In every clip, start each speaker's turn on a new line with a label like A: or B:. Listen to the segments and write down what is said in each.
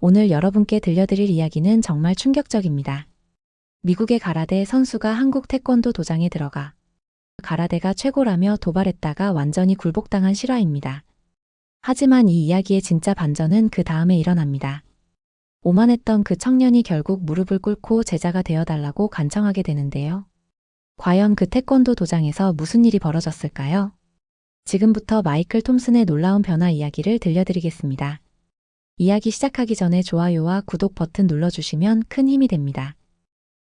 A: 오늘 여러분께 들려드릴 이야기는 정말 충격적입니다. 미국의 가라데 선수가 한국 태권도 도장에 들어가 가라데가 최고라며 도발했다가 완전히 굴복당한 실화입니다. 하지만 이 이야기의 진짜 반전은 그 다음에 일어납니다. 오만했던 그 청년이 결국 무릎을 꿇고 제자가 되어달라고 간청하게 되는데요. 과연 그 태권도 도장에서 무슨 일이 벌어졌을까요? 지금부터 마이클 톰슨의 놀라운 변화 이야기를 들려드리겠습니다. 이야기 시작하기 전에 좋아요와 구독 버튼 눌러주시면 큰 힘이 됩니다.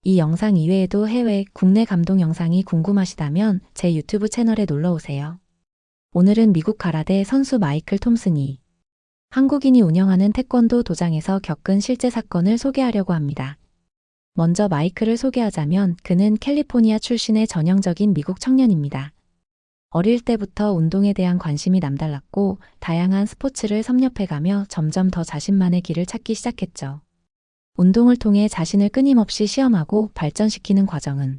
A: 이 영상 이외에도 해외, 국내 감동 영상이 궁금하시다면 제 유튜브 채널에 놀러오세요. 오늘은 미국 가라데 선수 마이클 톰슨이 한국인이 운영하는 태권도 도장에서 겪은 실제 사건을 소개하려고 합니다. 먼저 마이클을 소개하자면 그는 캘리포니아 출신의 전형적인 미국 청년입니다. 어릴 때부터 운동에 대한 관심이 남달랐고 다양한 스포츠를 섭렵해가며 점점 더 자신만의 길을 찾기 시작했죠. 운동을 통해 자신을 끊임없이 시험하고 발전시키는 과정은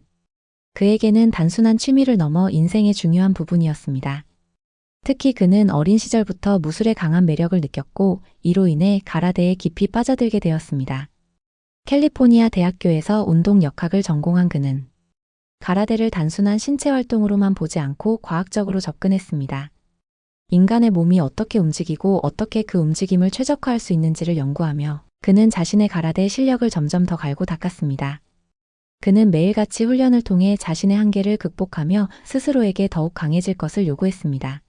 A: 그에게는 단순한 취미를 넘어 인생의 중요한 부분이었습니다. 특히 그는 어린 시절부터 무술에 강한 매력을 느꼈고 이로 인해 가라데에 깊이 빠져들게 되었습니다. 캘리포니아 대학교에서 운동 역학을 전공한 그는 가라데를 단순한 신체 활동으로만 보지 않고 과학적으로 접근했습니다. 인간의 몸이 어떻게 움직이고 어떻게 그 움직임을 최적화할 수 있는지를 연구하며 그는 자신의 가라데 실력을 점점 더 갈고 닦았습니다. 그는 매일같이 훈련을 통해 자신의 한계를 극복하며 스스로에게 더욱 강해질 것을 요구했습니다.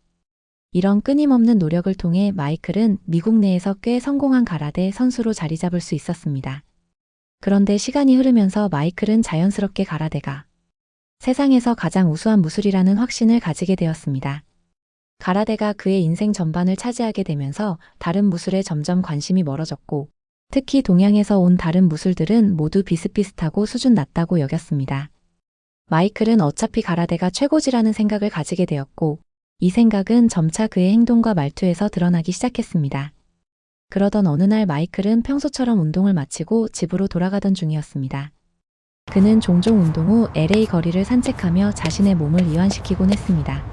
A: 이런 끊임없는 노력을 통해 마이클은 미국 내에서 꽤 성공한 가라데 선수로 자리 잡을 수 있었습니다. 그런데 시간이 흐르면서 마이클은 자연스럽게 가라데가 세상에서 가장 우수한 무술이라는 확신을 가지게 되었습니다. 가라데가 그의 인생 전반을 차지하게 되면서 다른 무술에 점점 관심이 멀어졌고 특히 동양에서 온 다른 무술들은 모두 비슷비슷하고 수준 낮다고 여겼습니다. 마이클은 어차피 가라데가 최고지라는 생각을 가지게 되었고 이 생각은 점차 그의 행동과 말투에서 드러나기 시작했습니다. 그러던 어느 날 마이클은 평소처럼 운동을 마치고 집으로 돌아가던 중이었습니다. 그는 종종 운동 후 LA 거리를 산책하며 자신의 몸을 이완시키곤 했습니다.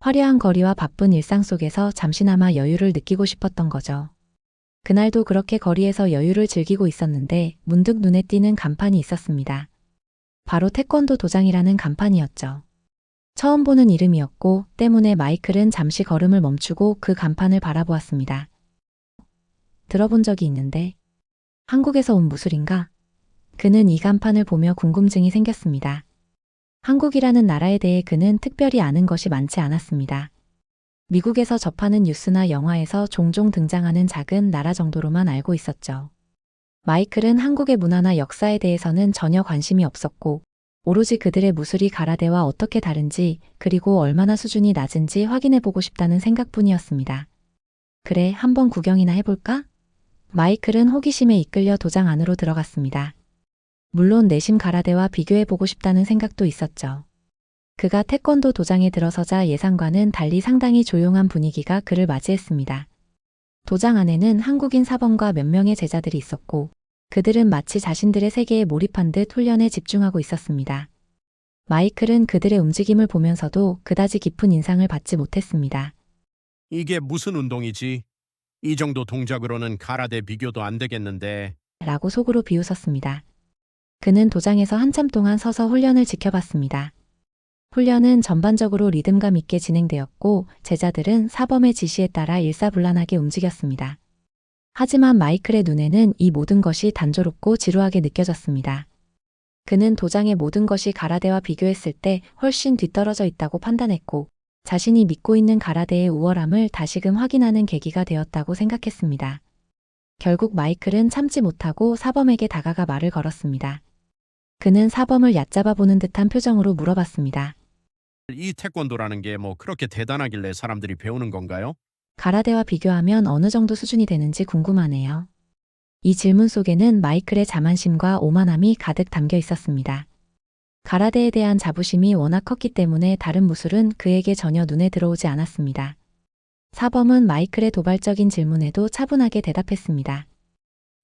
A: 화려한 거리와 바쁜 일상 속에서 잠시나마 여유를 느끼고 싶었던 거죠. 그날도 그렇게 거리에서 여유를 즐기고 있었는데 문득 눈에 띄는 간판이 있었습니다. 바로 태권도 도장이라는 간판이었죠. 처음 보는 이름이었고 때문에 마이클은 잠시 걸음을 멈추고 그 간판을 바라보았습니다. 들어본 적이 있는데 한국에서 온 무술인가? 그는 이 간판을 보며 궁금증이 생겼습니다. 한국이라는 나라에 대해 그는 특별히 아는 것이 많지 않았습니다. 미국에서 접하는 뉴스나 영화에서 종종 등장하는 작은 나라 정도로만 알고 있었죠. 마이클은 한국의 문화나 역사에 대해서는 전혀 관심이 없었고 오로지 그들의 무술이 가라데와 어떻게 다른지 그리고 얼마나 수준이 낮은지 확인해보고 싶다는 생각뿐이었습니다. 그래, 한번 구경이나 해볼까? 마이클은 호기심에 이끌려 도장 안으로 들어갔습니다. 물론 내심 가라데와 비교해보고 싶다는 생각도 있었죠. 그가 태권도 도장에 들어서자 예상과는 달리 상당히 조용한 분위기가 그를 맞이했습니다. 도장 안에는 한국인 사범과 몇 명의 제자들이 있었고 그들은 마치 자신들의 세계에 몰입한 듯 훈련에 집중하고 있었습니다. 마이클은 그들의 움직임을 보면서도 그다지 깊은 인상을 받지 못했습니다.
B: 이게 무슨 운동이지? 이 정도 동작으로는 가라데 비교도 안 되겠는데.
A: 라고 속으로 비웃었습니다. 그는 도장에서 한참 동안 서서 훈련을 지켜봤습니다. 훈련은 전반적으로 리듬감 있게 진행되었고 제자들은 사범의 지시에 따라 일사불란하게 움직였습니다. 하지만 마이클의 눈에는 이 모든 것이 단조롭고 지루하게 느껴졌습니다. 그는 도장의 모든 것이 가라데와 비교했을 때 훨씬 뒤떨어져 있다고 판단했고 자신이 믿고 있는 가라데의 우월함을 다시금 확인하는 계기가 되었다고 생각했습니다. 결국 마이클은 참지 못하고 사범에게 다가가 말을 걸었습니다. 그는 사범을 얕잡아 보는 듯한 표정으로 물어봤습니다.
B: 이 태권도라는 게 뭐 그렇게 대단하길래 사람들이 배우는 건가요?
A: 가라데와 비교하면 어느 정도 수준이 되는지 궁금하네요. 이 질문 속에는 마이클의 자만심과 오만함이 가득 담겨 있었습니다. 가라데에 대한 자부심이 워낙 컸기 때문에 다른 무술은 그에게 전혀 눈에 들어오지 않았습니다. 사범은 마이클의 도발적인 질문에도 차분하게 대답했습니다.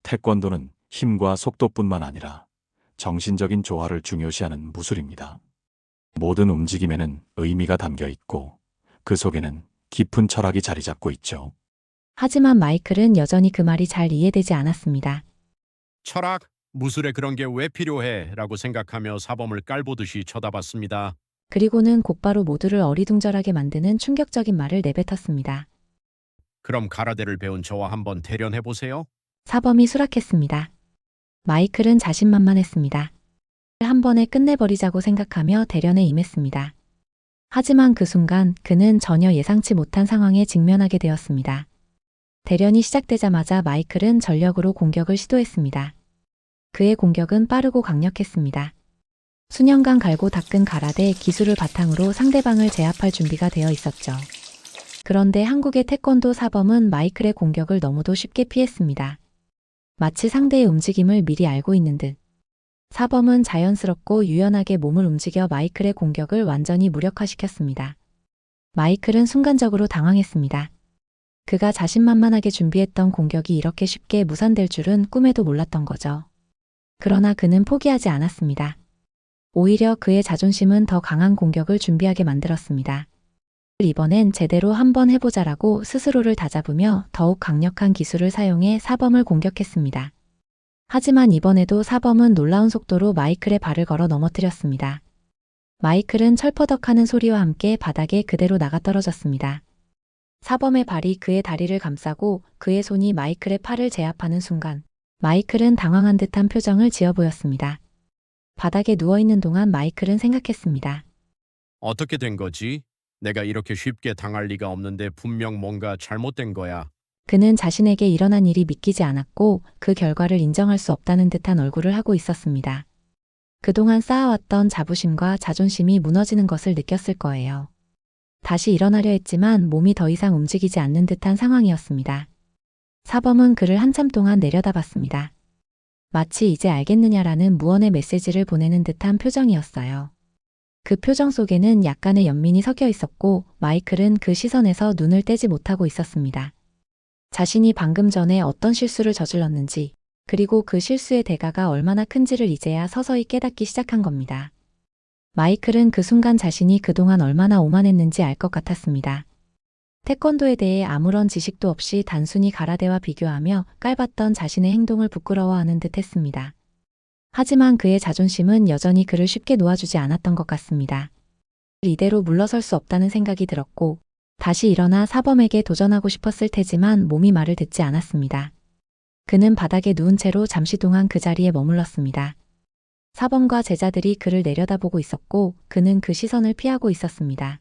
C: 태권도는 힘과 속도뿐만 아니라 정신적인 조화를 중요시하는 무술입니다. 모든 움직임에는 의미가 담겨 있고 그 속에는 깊은 철학이 자리 잡고 있죠.
A: 하지만 마이클은 여전히 그 말이 잘 이해되지 않았습니다.
B: 철학? 무술에 그런 게 왜 필요해? 라고 생각하며 사범을 깔보듯이 쳐다봤습니다.
A: 그리고는 곧바로 모두를 어리둥절하게 만드는 충격적인 말을 내뱉었습니다.
B: 그럼 가라데를 배운 저와 한번 대련해보세요.
A: 사범이 수락했습니다. 마이클은 자신만만했습니다. 한 번에 끝내버리자고 생각하며 대련에 임했습니다. 하지만 그 순간 그는 전혀 예상치 못한 상황에 직면하게 되었습니다. 대련이 시작되자마자 마이클은 전력으로 공격을 시도했습니다. 그의 공격은 빠르고 강력했습니다. 수년간 갈고 닦은 가라데 기술을 바탕으로 상대방을 제압할 준비가 되어 있었죠. 그런데 한국의 태권도 사범은 마이클의 공격을 너무도 쉽게 피했습니다. 마치 상대의 움직임을 미리 알고 있는 듯. 사범은 자연스럽고 유연하게 몸을 움직여 마이클의 공격을 완전히 무력화시켰습니다. 마이클은 순간적으로 당황했습니다. 그가 자신만만하게 준비했던 공격이 이렇게 쉽게 무산될 줄은 꿈에도 몰랐던 거죠. 그러나 그는 포기하지 않았습니다. 오히려 그의 자존심은 더 강한 공격을 준비하게 만들었습니다. 이번엔 제대로 한번 해보자라고 스스로를 다잡으며 더욱 강력한 기술을 사용해 사범을 공격했습니다. 하지만 이번에도 사범은 놀라운 속도로 마이클의 발을 걸어 넘어뜨렸습니다. 마이클은 철퍼덕하는 소리와 함께 바닥에 그대로 나가 떨어졌습니다. 사범의 발이 그의 다리를 감싸고 그의 손이 마이클의 팔을 제압하는 순간 마이클은 당황한 듯한 표정을 지어 보였습니다. 바닥에 누워있는 동안 마이클은 생각했습니다.
B: 어떻게 된 거지? 내가 이렇게 쉽게 당할 리가 없는데 분명 뭔가 잘못된 거야.
A: 그는 자신에게 일어난 일이 믿기지 않았고 그 결과를 인정할 수 없다는 듯한 얼굴을 하고 있었습니다. 그동안 쌓아왔던 자부심과 자존심이 무너지는 것을 느꼈을 거예요. 다시 일어나려 했지만 몸이 더 이상 움직이지 않는 듯한 상황이었습니다. 사범은 그를 한참 동안 내려다봤습니다. 마치 이제 알겠느냐라는 무언의 메시지를 보내는 듯한 표정이었어요. 그 표정 속에는 약간의 연민이 섞여 있었고 마이클은 그 시선에서 눈을 떼지 못하고 있었습니다. 자신이 방금 전에 어떤 실수를 저질렀는지 그리고 그 실수의 대가가 얼마나 큰지를 이제야 서서히 깨닫기 시작한 겁니다. 마이클은 그 순간 자신이 그동안 얼마나 오만했는지 알 것 같았습니다. 태권도에 대해 아무런 지식도 없이 단순히 가라데와 비교하며 깔봤던 자신의 행동을 부끄러워하는 듯 했습니다. 하지만 그의 자존심은 여전히 그를 쉽게 놓아주지 않았던 것 같습니다. 이대로 물러설 수 없다는 생각이 들었고 다시 일어나 사범에게 도전하고 싶었을 테지만 몸이 말을 듣지 않았습니다. 그는 바닥에 누운 채로 잠시 동안 그 자리에 머물렀습니다. 사범과 제자들이 그를 내려다보고 있었고 그는 그 시선을 피하고 있었습니다.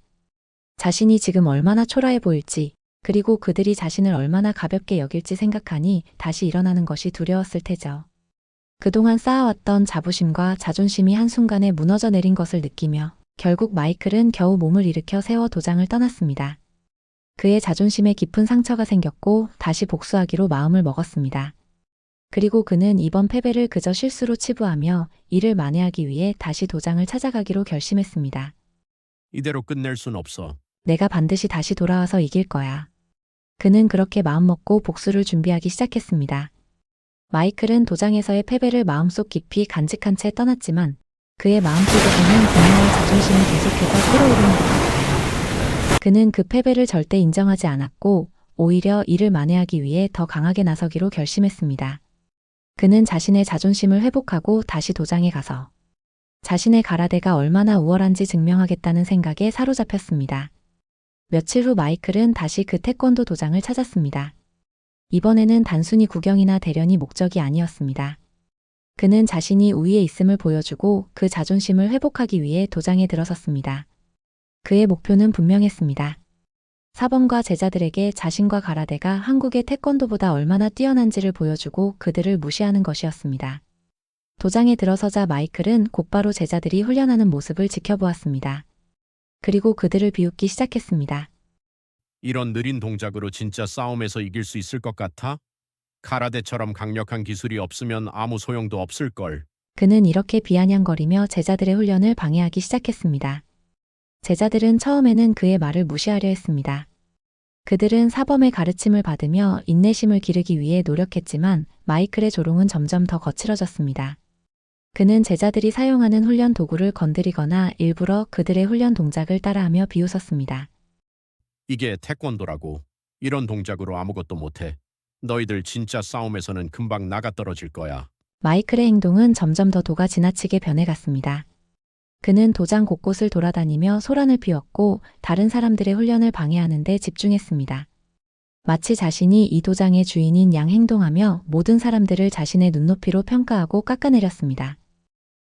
A: 자신이 지금 얼마나 초라해 보일지 그리고 그들이 자신을 얼마나 가볍게 여길지 생각하니 다시 일어나는 것이 두려웠을 테죠. 그동안 쌓아왔던 자부심과 자존심이 한순간에 무너져 내린 것을 느끼며 결국 마이클은 겨우 몸을 일으켜 세워 도장을 떠났습니다. 그의 자존심에 깊은 상처가 생겼고 다시 복수하기로 마음을 먹었습니다. 그리고 그는 이번 패배를 그저 실수로 치부하며 이를 만회하기 위해 다시 도장을 찾아가기로 결심했습니다.
B: 이대로 끝낼 순 없어.
A: 내가 반드시 다시 돌아와서 이길 거야. 그는 그렇게 마음먹고 복수를 준비하기 시작했습니다. 마이클은 도장에서의 패배를 마음속 깊이 간직한 채 떠났지만 그의 마음속에서는 분노와 자존심이 계속해서 끓어오르는 것 같아요. 그는 그 패배를 절대 인정하지 않았고 오히려 이를 만회하기 위해 더 강하게 나서기로 결심했습니다. 그는 자신의 자존심을 회복하고 다시 도장에 가서 자신의 가라데가 얼마나 우월한지 증명하겠다는 생각에 사로잡혔습니다. 며칠 후 마이클은 다시 그 태권도 도장을 찾았습니다. 이번에는 단순히 구경이나 대련이 목적이 아니었습니다. 그는 자신이 우위에 있음을 보여주고 그 자존심을 회복하기 위해 도장에 들어섰습니다. 그의 목표는 분명했습니다. 사범과 제자들에게 자신과 가라데가 한국의 태권도보다 얼마나 뛰어난지를 보여주고 그들을 무시하는 것이었습니다. 도장에 들어서자 마이클은 곧바로 제자들이 훈련하는 모습을 지켜보았습니다. 그리고 그들을 비웃기 시작했습니다.
B: 이런 느린 동작으로 진짜 싸움에서 이길 수 있을 것 같아? 가라데처럼 강력한 기술이 없으면 아무 소용도 없을걸.
A: 그는 이렇게 비아냥거리며 제자들의 훈련을 방해하기 시작했습니다. 제자들은 처음에는 그의 말을 무시하려 했습니다. 그들은 사범의 가르침을 받으며 인내심을 기르기 위해 노력했지만 마이클의 조롱은 점점 더 거칠어졌습니다. 그는 제자들이 사용하는 훈련 도구를 건드리거나 일부러 그들의 훈련 동작을 따라하며 비웃었습니다.
B: 이게 태권도라고. 이런 동작으로 아무것도 못해. 너희들 진짜 싸움에서는 금방 나가 떨어질 거야.
A: 마이클의 행동은 점점 더 도가 지나치게 변해갔습니다. 그는 도장 곳곳을 돌아다니며 소란을 피웠고 다른 사람들의 훈련을 방해하는 데 집중했습니다. 마치 자신이 이 도장의 주인인 양 행동하며 모든 사람들을 자신의 눈높이로 평가하고 깎아내렸습니다.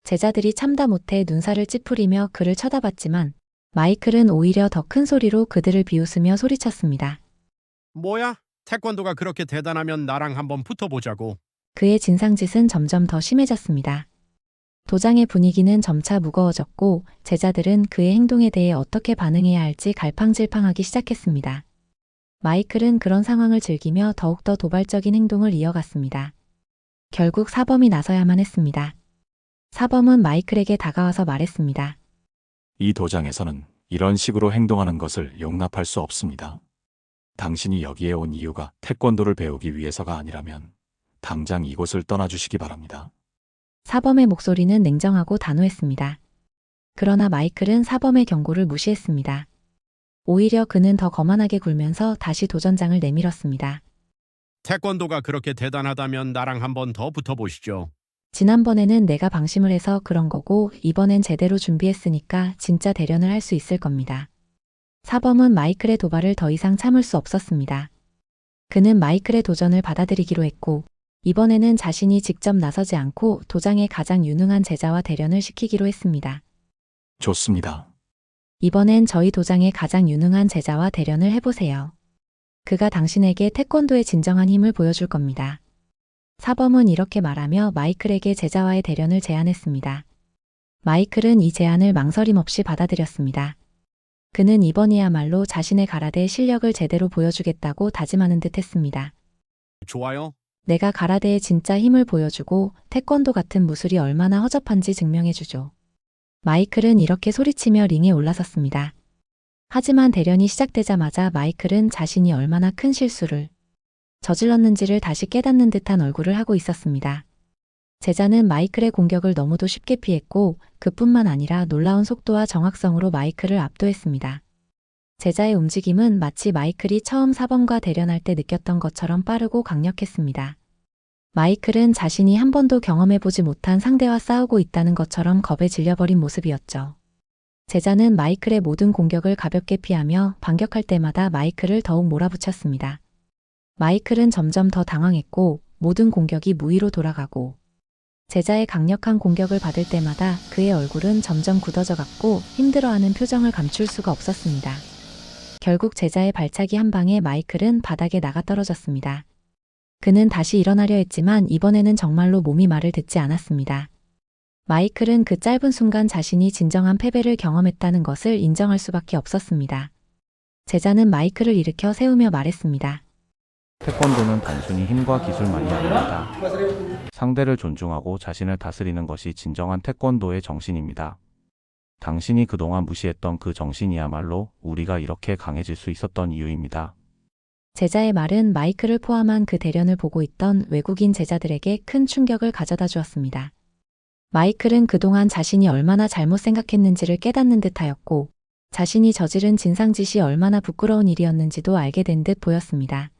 A: 제자들이 참다 못해 눈살을 찌푸리며 그를 쳐다봤지만 마이클은 오히려 더 큰 소리로 그들을 비웃으며 소리쳤습니다.
B: 뭐야? 태권도가 그렇게 대단하면 나랑 한번 붙어보자고.
A: 그의 진상짓은 점점 더 심해졌습니다. 도장의 분위기는 점차 무거워졌고 제자들은 그의 행동에 대해 어떻게 반응해야 할지 갈팡질팡하기 시작했습니다. 마이클은 그런 상황을 즐기며 더욱더 도발적인 행동을 이어갔습니다. 결국 사범이 나서야만 했습니다. 사범은 마이클에게 다가와서 말했습니다.
C: 이 도장에서는 이런 식으로 행동하는 것을 용납할 수 없습니다. 당신이 여기에 온 이유가 태권도를 배우기 위해서가 아니라면 당장 이곳을 떠나주시기 바랍니다.
A: 사범의 목소리는 냉정하고 단호했습니다. 그러나 마이클은 사범의 경고를 무시했습니다. 오히려 그는 더 거만하게 굴면서 다시 도전장을 내밀었습니다.
B: 태권도가 그렇게 대단하다면 나랑 한번 더 붙어보시죠.
A: 지난번에는 내가 방심을 해서 그런 거고 이번엔 제대로 준비했으니까 진짜 대련을 할 수 있을 겁니다. 사범은 마이클의 도발을 더 이상 참을 수 없었습니다. 그는 마이클의 도전을 받아들이기로 했고 이번에는 자신이 직접 나서지 않고 도장의 가장 유능한 제자와 대련을 시키기로 했습니다.
C: 좋습니다.
A: 이번엔 저희 도장의 가장 유능한 제자와 대련을 해보세요. 그가 당신에게 태권도의 진정한 힘을 보여줄 겁니다. 사범은 이렇게 말하며 마이클에게 제자와의 대련을 제안했습니다. 마이클은 이 제안을 망설임 없이 받아들였습니다. 그는 이번이야말로 자신의 가라데의 실력을 제대로 보여주겠다고 다짐하는 듯 했습니다.
B: 좋아요.
A: 내가 가라데의 진짜 힘을 보여주고 태권도 같은 무술이 얼마나 허접한지 증명해주죠. 마이클은 이렇게 소리치며 링에 올라섰습니다. 하지만 대련이 시작되자마자 마이클은 자신이 얼마나 큰 실수를 저질렀는지를 다시 깨닫는 듯한 얼굴을 하고 있었습니다. 제자는 마이클의 공격을 너무도 쉽게 피했고 그뿐만 아니라 놀라운 속도와 정확성으로 마이클을 압도했습니다. 제자의 움직임은 마치 마이클이 처음 사범과 대련할 때 느꼈던 것처럼 빠르고 강력했습니다. 마이클은 자신이 한 번도 경험해보지 못한 상대와 싸우고 있다는 것처럼 겁에 질려버린 모습이었죠. 제자는 마이클의 모든 공격을 가볍게 피하며 반격할 때마다 마이클을 더욱 몰아붙였습니다. 마이클은 점점 더 당황했고 모든 공격이 무의로 돌아가고 제자의 강력한 공격을 받을 때마다 그의 얼굴은 점점 굳어져 갔고 힘들어하는 표정을 감출 수가 없었습니다. 결국 제자의 발차기 한 방에 마이클은 바닥에 나가 떨어졌습니다. 그는 다시 일어나려 했지만 이번에는 정말로 몸이 말을 듣지 않았습니다. 마이클은 그 짧은 순간 자신이 진정한 패배를 경험했다는 것을 인정할 수밖에 없었습니다. 제자는 마이클을 일으켜 세우며 말했습니다.
D: 태권도는 단순히 힘과 기술만이 아닙니다. 상대를 존중하고 자신을 다스리는 것이 진정한 태권도의 정신입니다. 당신이 그동안 무시했던 그 정신이야말로 우리가 이렇게 강해질 수 있었던 이유입니다.
A: 제자의 말은 마이클을 포함한 그 대련을 보고 있던 외국인 제자들에게 큰 충격을 가져다 주었습니다. 마이클은 그동안 자신이 얼마나 잘못 생각했는지를 깨닫는 듯하였고 자신이 저지른 진상짓이 얼마나 부끄러운 일이었는지도 알게 된 듯 보였습니다.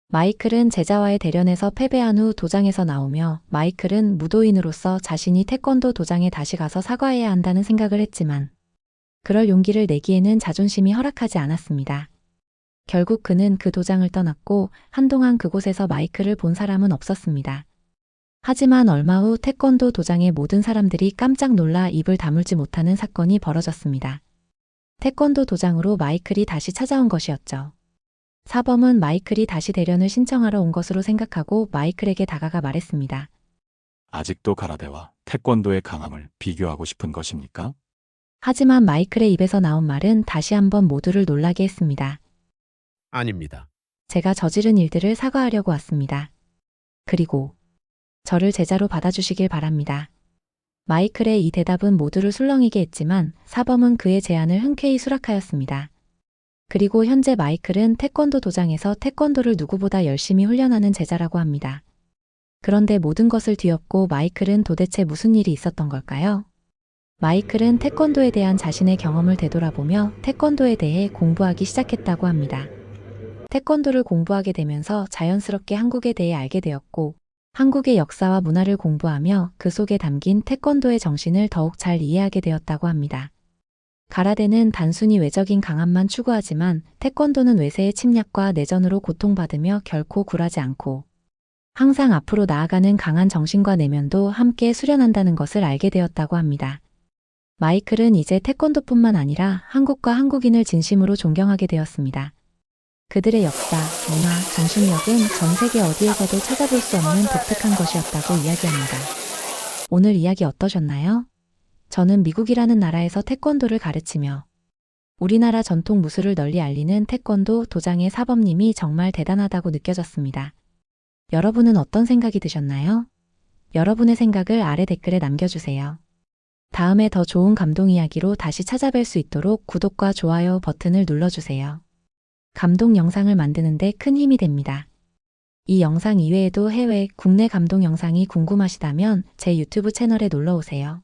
A: 마이클은 제자와의 대련에서 패배한 후 도장에서 나오며 마이클은 무도인으로서 자신이 태권도 도장에 다시 가서 사과해야 한다는 생각을 했지만 그럴 용기를 내기에는 자존심이 허락하지 않았습니다. 결국 그는 그 도장을 떠났고 한동안 그곳에서 마이클을 본 사람은 없었습니다. 하지만 얼마 후 태권도 도장의 모든 사람들이 깜짝 놀라 입을 다물지 못하는 사건이 벌어졌습니다. 태권도 도장으로 마이클이 다시 찾아온 것이었죠. 사범은 마이클이 다시 대련을 신청하러 온 것으로 생각하고 마이클에게 다가가 말했습니다.
C: 아직도 가라데와 태권도의 강함을 비교하고 싶은 것입니까?
A: 하지만 마이클의 입에서 나온 말은 다시 한번 모두를 놀라게 했습니다.
B: 아닙니다.
A: 제가 저지른 일들을 사과하려고 왔습니다. 그리고 저를 제자로 받아주시길 바랍니다. 마이클의 이 대답은 모두를 술렁이게 했지만 사범은 그의 제안을 흔쾌히 수락하였습니다. 그리고 현재 마이클은 태권도 도장에서 태권도를 누구보다 열심히 훈련하는 제자라고 합니다. 그런데 모든 것을 뒤엎고 마이클은 도대체 무슨 일이 있었던 걸까요? 마이클은 태권도에 대한 자신의 경험을 되돌아보며 태권도에 대해 공부하기 시작했다고 합니다. 태권도를 공부하게 되면서 자연스럽게 한국에 대해 알게 되었고, 한국의 역사와 문화를 공부하며 그 속에 담긴 태권도의 정신을 더욱 잘 이해하게 되었다고 합니다. 가라데는 단순히 외적인 강함만 추구하지만 태권도는 외세의 침략과 내전으로 고통받으며 결코 굴하지 않고 항상 앞으로 나아가는 강한 정신과 내면도 함께 수련한다는 것을 알게 되었다고 합니다. 마이클은 이제 태권도뿐만 아니라 한국과 한국인을 진심으로 존경하게 되었습니다. 그들의 역사, 문화, 정신력은 전 세계 어디에서도 찾아볼 수 없는 독특한 것이었다고 이야기합니다. 오늘 이야기 어떠셨나요? 저는 미국이라는 나라에서 태권도를 가르치며 우리나라 전통 무술을 널리 알리는 태권도 도장의 사범님이 정말 대단하다고 느껴졌습니다. 여러분은 어떤 생각이 드셨나요? 여러분의 생각을 아래 댓글에 남겨주세요. 다음에 더 좋은 감동 이야기로 다시 찾아뵐 수 있도록 구독과 좋아요 버튼을 눌러주세요. 감동 영상을 만드는 데 큰 힘이 됩니다. 이 영상 이외에도 해외, 국내 감동 영상이 궁금하시다면 제 유튜브 채널에 놀러오세요.